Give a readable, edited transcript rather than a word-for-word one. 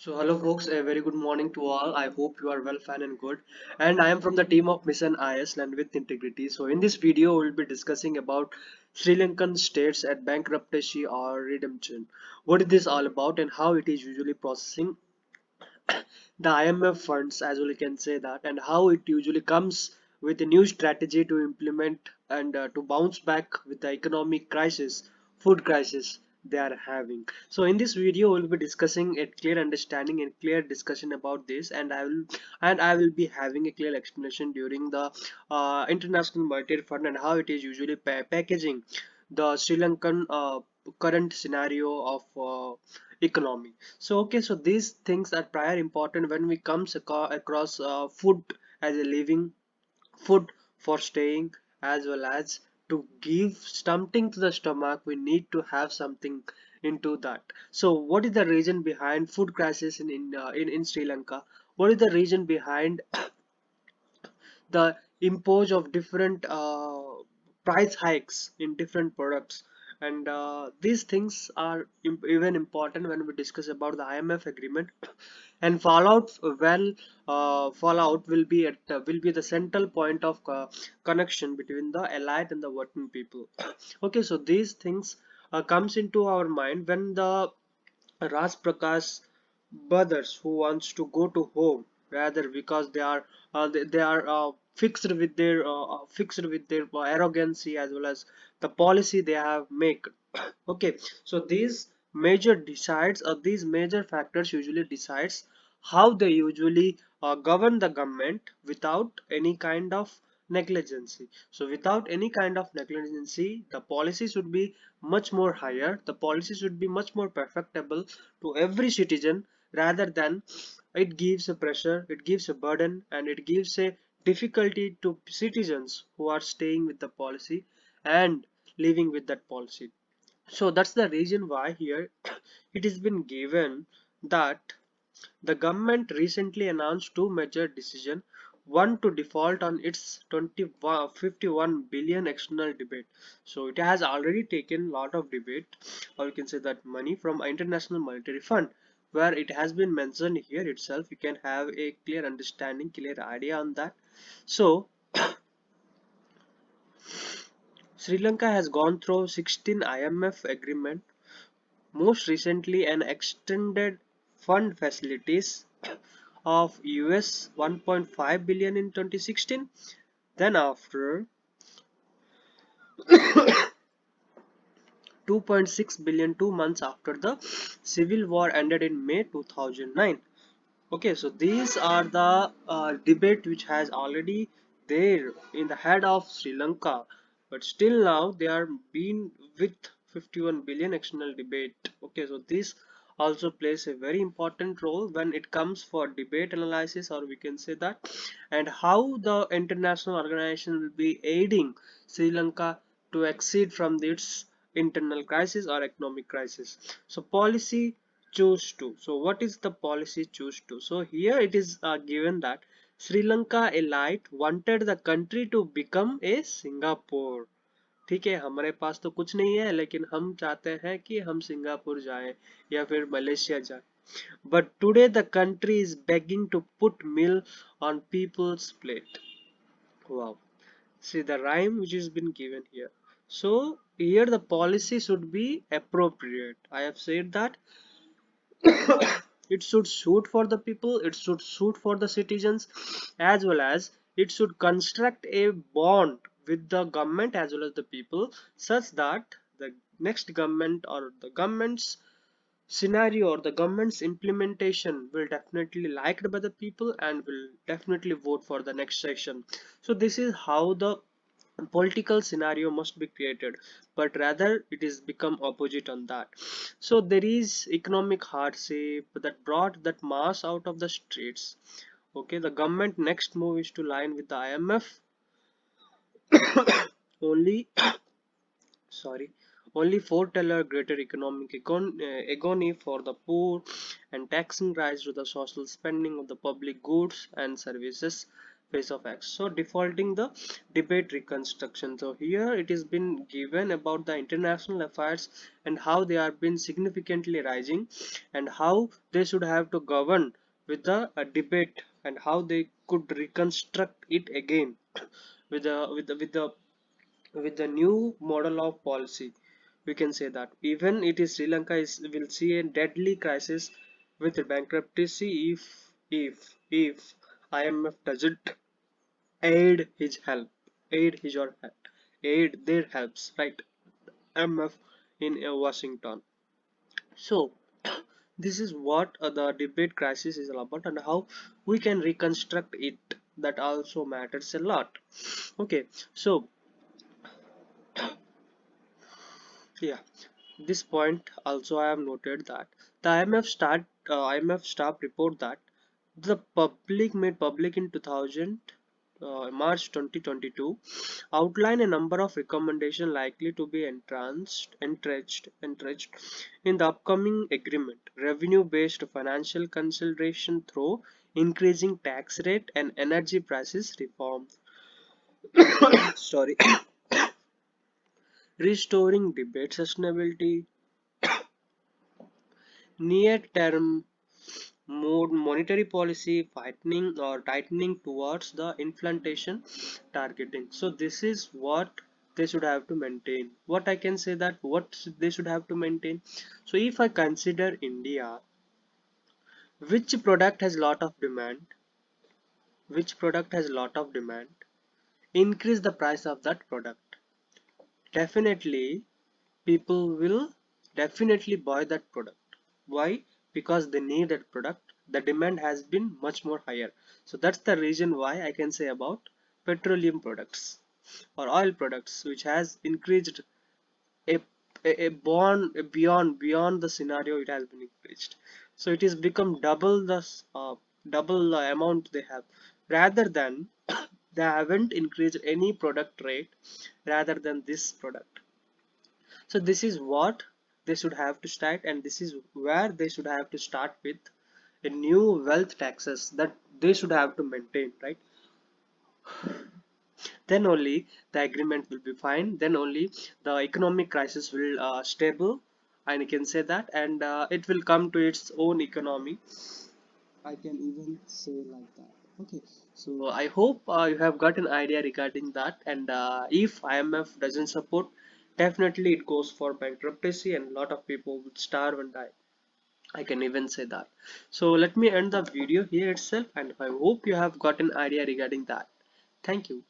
So hello folks, a very good morning to all. I hope you are well, fine and good. And I am from the team of Mission IAS Learn With Integrity. So in this video, we'll be discussing about Sri Lankan states at bankruptcy or redemption. What is this all about and how it is usually processing the IMF funds, as well you can say that, and how it usually comes with a new strategy to implement and to bounce back with the economic crisis, food crisis they are having. So in this video we'll be discussing a clear understanding and clear discussion about this, and I will be having a clear explanation during the International Monetary Fund and how it is usually packaging the Sri Lankan current scenario of economy. So okay, so these things are prior important when we comes across food as a living, food for staying, as well as to give something to the stomach. We need to have something into that. So what is the reason behind food crisis in Sri Lanka? What is the reason behind the impose of different price hikes in different products? And these things are even important when we discuss about the IMF agreement. And fallout will be the central point of connection between the elite and the working people. Okay, so these things comes into our mind when the Raj Prakash brothers who wants to go to home rather because they are fixed with their arrogancy as well as the policy they have make. Okay, so these major factors usually decides how they usually govern the government without any kind of negligence. So without any kind of negligence, the policy should be much more higher. The policy should be much more perfectable to every citizen rather than it gives a pressure, it gives a burden, and it gives a difficulty to citizens who are staying with the policy and living with that policy. So that's the reason why here it has been given that the government recently announced two major decisions. One to default on its 51 billion external debate. So it has already taken a lot of debate, or you can say that money from International Monetary Fund, where it has been mentioned here itself. You can have a clear understanding, clear idea on that. So Sri Lanka has gone through 16 IMF agreement, most recently an extended fund facilities of US 1.5 billion in 2016. Then after 2.6 billion 2 months after the civil war ended in May 2009. Okay, so these are the debate which has already there in the head of Sri Lanka, but still now they are being with 51 billion external debate. Okay, so this also plays a very important role when it comes for debate analysis, or we can say that, and how the international organization will be aiding Sri Lanka to exceed from its internal crisis or economic crisis. So policy choose to. So what is the policy choose to? So here it is given that Sri Lanka elite wanted the country to become a Singapore. ठीक है, हमारे पास तो कुछ नहीं है लेकिन हम चाहते हैं कि हम सिंगापुर जाएं या फिर मलेशिया जाएं. But today the country is begging to put meal on people's plate. Wow. See the rhyme which has been given here. So here the policy should be appropriate. I have said that it should suit for the people, it should suit for the citizens, as well as it should construct a bond with the government as well as the people, such that the next government or the government's scenario or the government's implementation will definitely liked by the people and will definitely vote for the next section. So this is how the political scenario must be created, but rather it is become opposite on that. So there is economic hardship that brought that mass out of the streets. Okay, the government next move is to line with the IMF. Only sorry, only foreteller greater economic agony for the poor and taxing rise to the social spending of the public goods and services. phase of X. So defaulting the debate reconstruction. So here it has been given about the international affairs and how they are been significantly rising and how they should have to govern with the debate and how they could reconstruct it again with the new model of policy. We can say that even it is Sri Lanka is will see a deadly crisis with bankruptcy if IMF doesn't aid his or her, aid their helps, right? IMF in Washington. So this is what the debate crisis is all about and how we can reconstruct it. That also matters a lot. Okay, so yeah, this point also I have noted that the IMF staff report that the public made public in 2000 March 2022 outline a number of recommendations likely to be entrenched in the upcoming agreement. Revenue-based financial consolidation through increasing tax rate and energy prices reforms. Sorry, restoring debate sustainability, near-term monetary policy tightening towards the inflation targeting. So this is what they should have to maintain. What I can say that they should have to maintain. So if I consider India, which product has lot of demand, which product has lot of demand, increase the price of that product. Definitely people will definitely buy that product. Why? Because they need that product. The demand has been much more higher. So that's the reason why I can say about petroleum products or oil products which has increased a, beyond the scenario. It has been increased, so it is become double the amount they have, rather than they haven't increased any product rate rather than this product. So this is what they should have to start, and this is where they should have to start with a new wealth taxes that they should have to maintain, right? Then only the agreement will be fine, then only the economic crisis will stable, and you can say that, and it will come to its own economy. I can even say like that. Okay, so I hope you have got an idea regarding that, and if IMF doesn't support, definitely it goes for bankruptcy and a lot of people would starve and die. I can even say that. So let me end the video here itself, and I hope you have got an idea regarding that. Thank you.